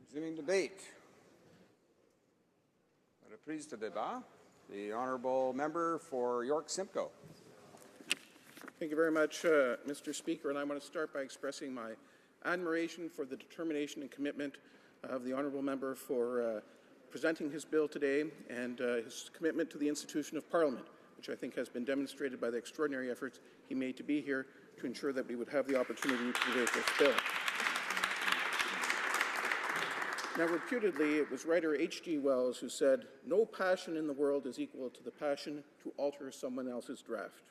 Resuming debate. La reprise de débat. The honourable member for York Simcoe. Thank you very much, Mr. Speaker, and I want to start by expressing my admiration for the determination and commitment of the honourable member for presenting his bill today and his commitment to the institution of Parliament, which I think has been demonstrated by the extraordinary efforts he made to be here to ensure that we would have the opportunity to debate this bill. Now, reputedly, it was writer H.G. Wells who said, "No passion in the world is equal to the passion to alter someone else's draft."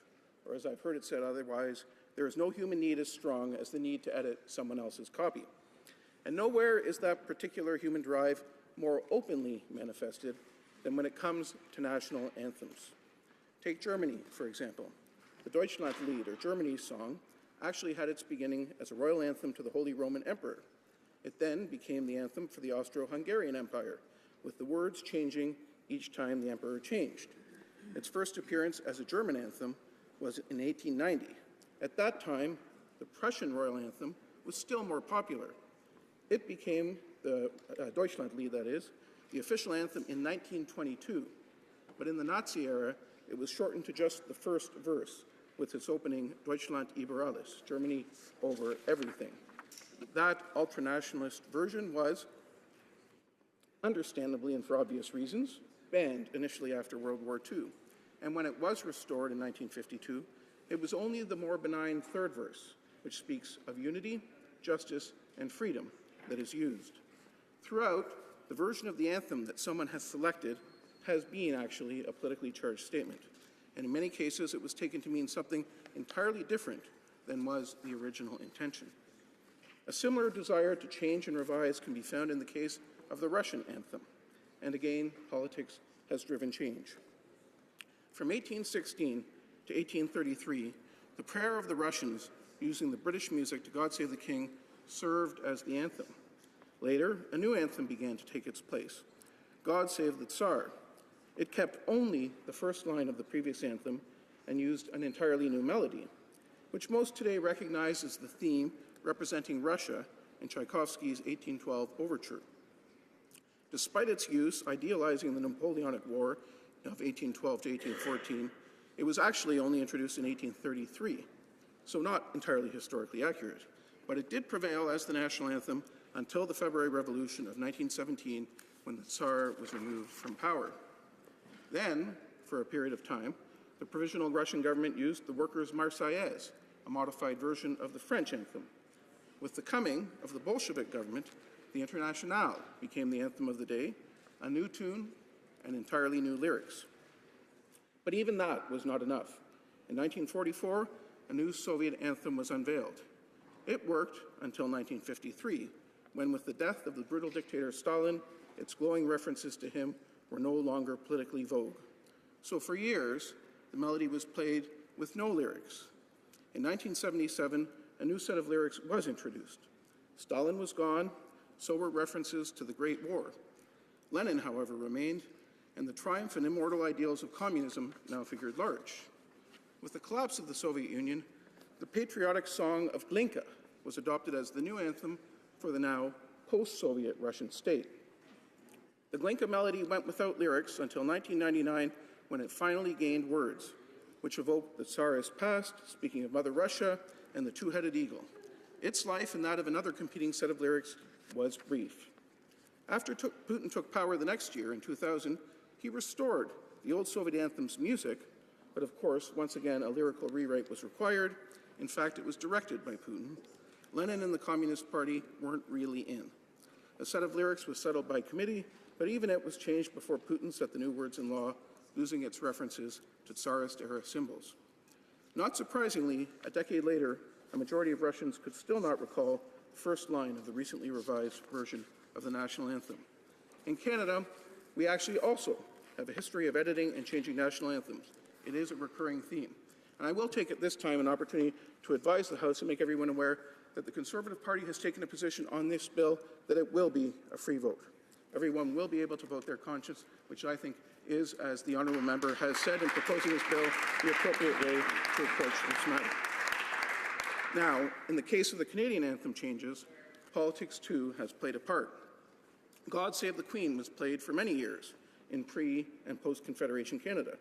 Or as I've heard it said otherwise, there is no human need as strong as the need to edit someone else's copy. And nowhere is that particular human drive more openly manifested than when it comes to national anthems. Take Germany, for example. The Deutschlandlied, or Germany's song, actually had its beginning as a royal anthem to the Holy Roman Emperor. It then became the anthem for the Austro-Hungarian Empire, with the words changing each time the emperor changed. Its first appearance as a German anthem was in 1890. At that time, the Prussian royal anthem was still more popular. It became the Deutschlandlied, that is, the official anthem in 1922. But in the Nazi era, it was shortened to just the first verse, with its opening, Deutschland über alles, Germany over everything. That ultranationalist version was, understandably and for obvious reasons, banned initially after World War II. And when it was restored in 1952, it was only the more benign third verse, which speaks of unity, justice, and freedom, that is used. Throughout, the version of the anthem that someone has selected has been actually a politically charged statement. And in many cases, it was taken to mean something entirely different than was the original intention. A similar desire to change and revise can be found in the case of the Russian anthem. And again, politics has driven change. From 1816 to 1833, the prayer of the Russians using the British music to God Save the King served as the anthem. Later, a new anthem began to take its place, God Save the Tsar. It kept only the first line of the previous anthem and used an entirely new melody, which most today recognize as the theme representing Russia in Tchaikovsky's 1812 overture. Despite its use idealizing the Napoleonic War of 1812 to 1814, it was actually only introduced in 1833, so not entirely historically accurate. But it did prevail as the national anthem until the February Revolution of 1917, when the Tsar was removed from power. Then, for a period of time, the provisional Russian government used the Workers' Marseillaise, a modified version of the French anthem. With the coming of the Bolshevik government, the Internationale became the anthem of the day, a new tune and entirely new lyrics. But even that was not enough. In 1944, a new Soviet anthem was unveiled. It worked until 1953, when with the death of the brutal dictator Stalin, its glowing references to him were no longer politically vogue. So for years, the melody was played with no lyrics. In 1977, a new set of lyrics was introduced. Stalin was gone, so were references to the Great War. Lenin, however, remained, and the triumph and immortal ideals of communism now figured large. With the collapse of the Soviet Union, the patriotic song of Glinka was adopted as the new anthem for the now post-Soviet Russian state. The Glinka melody went without lyrics until 1999, when it finally gained words, which evoked the Tsarist past, speaking of Mother Russia, and the two-headed eagle. Its life and that of another competing set of lyrics was brief. After Putin took power the next year, in 2000, he restored the old Soviet anthem's music, but of course, once again, a lyrical rewrite was required. In fact, it was directed by Putin. Lenin and the Communist Party weren't really in. A set of lyrics was settled by committee, but even it was changed before Putin set the new words in law, losing its references to Tsarist-era symbols. Not surprisingly, a decade later, a majority of Russians could still not recall the first line of the recently revised version of the national anthem. In Canada, we actually also have a history of editing and changing national anthems. It is a recurring theme. And I will take at this time an opportunity to advise the House and make everyone aware that the Conservative Party has taken a position on this bill that it will be a free vote. Everyone will be able to vote their conscience, which I think is, as the honourable member has said in proposing this bill, the appropriate way to approach this matter. Now, in the case of the Canadian anthem changes, politics too has played a part. God Save the Queen was played for many years in pre- and post-Confederation Canada.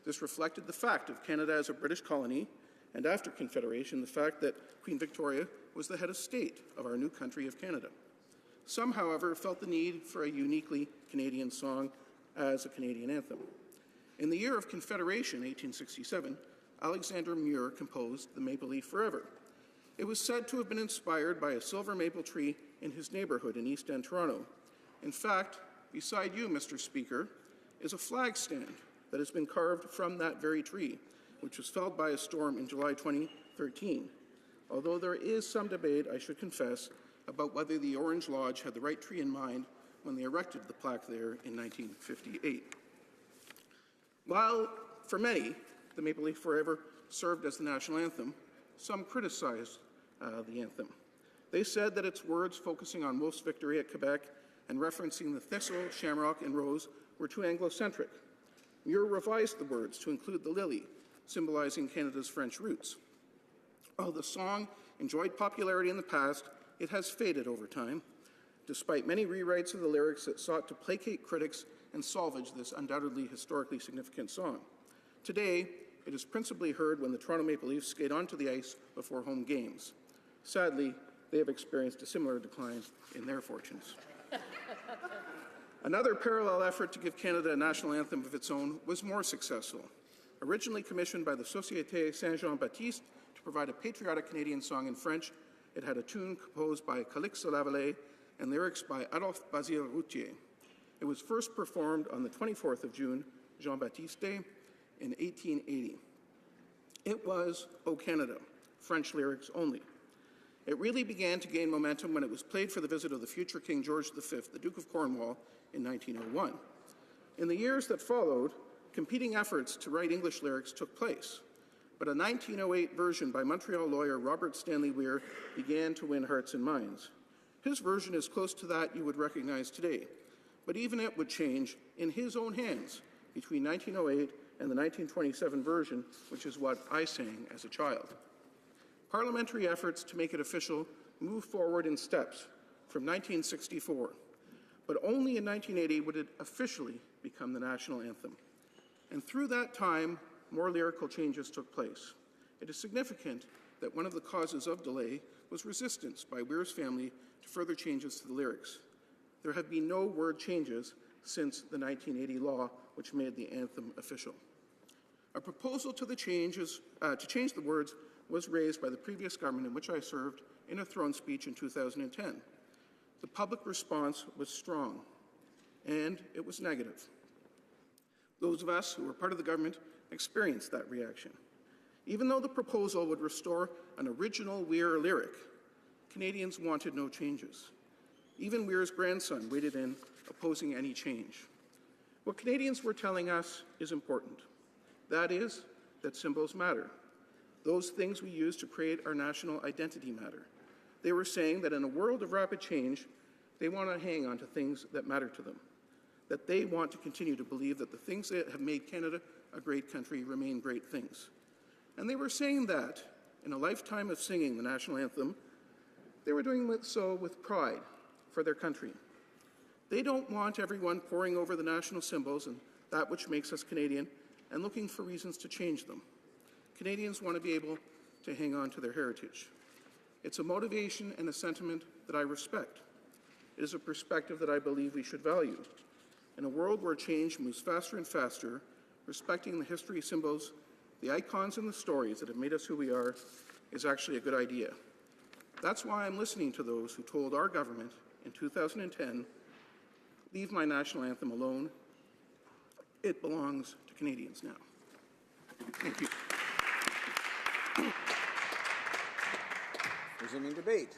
This reflected the fact of Canada as a British colony, and after Confederation, the fact that Queen Victoria was the head of state of our new country of Canada. Some, however, felt the need for a uniquely Canadian song as a Canadian anthem. In the year of Confederation, 1867, Alexander Muir composed The Maple Leaf Forever. It was said to have been inspired by a silver maple tree in his neighbourhood in East End, Toronto. In fact, beside you, Mr. Speaker, is a flag stand that has been carved from that very tree, which was felled by a storm in July 2013. Although there is some debate, I should confess, about whether the Orange Lodge had the right tree in mind when they erected the plaque there in 1958. While, for many, the Maple Leaf Forever served as the national anthem, some criticized the anthem. They said that its words focusing on Wolfe's victory at Quebec and referencing the thistle, shamrock, and rose were too Anglo-centric. Muir revised the words to include the lily, symbolizing Canada's French roots. While the song enjoyed popularity in the past, it has faded over time, despite many rewrites of the lyrics that sought to placate critics and salvage this undoubtedly historically significant song. Today, it is principally heard when the Toronto Maple Leafs skate onto the ice before home games. Sadly, they have experienced a similar decline in their fortunes. Another parallel effort to give Canada a national anthem of its own was more successful. Originally commissioned by the Société Saint-Jean-Baptiste to provide a patriotic Canadian song in French, it had a tune composed by Calixte Lavallée and lyrics by Adolphe Basile Routier. It was first performed on the 24th of June, Jean-Baptiste Day, in 1880. It was O Canada, French lyrics only. It really began to gain momentum when it was played for the visit of the future King George V, the Duke of Cornwall, in 1901. In the years that followed, competing efforts to write English lyrics took place, but a 1908 version by Montreal lawyer Robert Stanley Weir began to win hearts and minds. His version is close to that you would recognize today, but even it would change in his own hands between 1908 and the 1927 version, which is what I sang as a child. Parliamentary efforts to make it official moved forward in steps from 1964, but only in 1980 would it officially become the national anthem. And through that time, more lyrical changes took place. It is significant that one of the causes of delay was resistance by Weir's family to further changes to the lyrics. There have been no word changes since the 1980 law, which made the anthem official. A proposal to change the words was raised by the previous government in which I served in a throne speech in 2010. The public response was strong, and it was negative. Those of us who were part of the government experienced that reaction. Even though the proposal would restore an original Weir lyric, Canadians wanted no changes. Even Weir's grandson waded in, opposing any change. What Canadians were telling us is important. That is, that symbols matter. Those things we use to create our national identity matter. They were saying that in a world of rapid change, they want to hang on to things that matter to them, that they want to continue to believe that the things that have made Canada a great country remain great things. And they were saying that, in a lifetime of singing the national anthem, they were doing so with pride for their country. They don't want everyone poring over the national symbols and that which makes us Canadian and looking for reasons to change them. Canadians want to be able to hang on to their heritage. It's a motivation and a sentiment that I respect. It is a perspective that I believe we should value. In a world where change moves faster and faster, respecting the history, symbols, the icons, and the stories that have made us who we are is actually a good idea. That's why I'm listening to those who told our government in 2010, leave my national anthem alone. It belongs to Canadians now. Thank you. Resuming debate.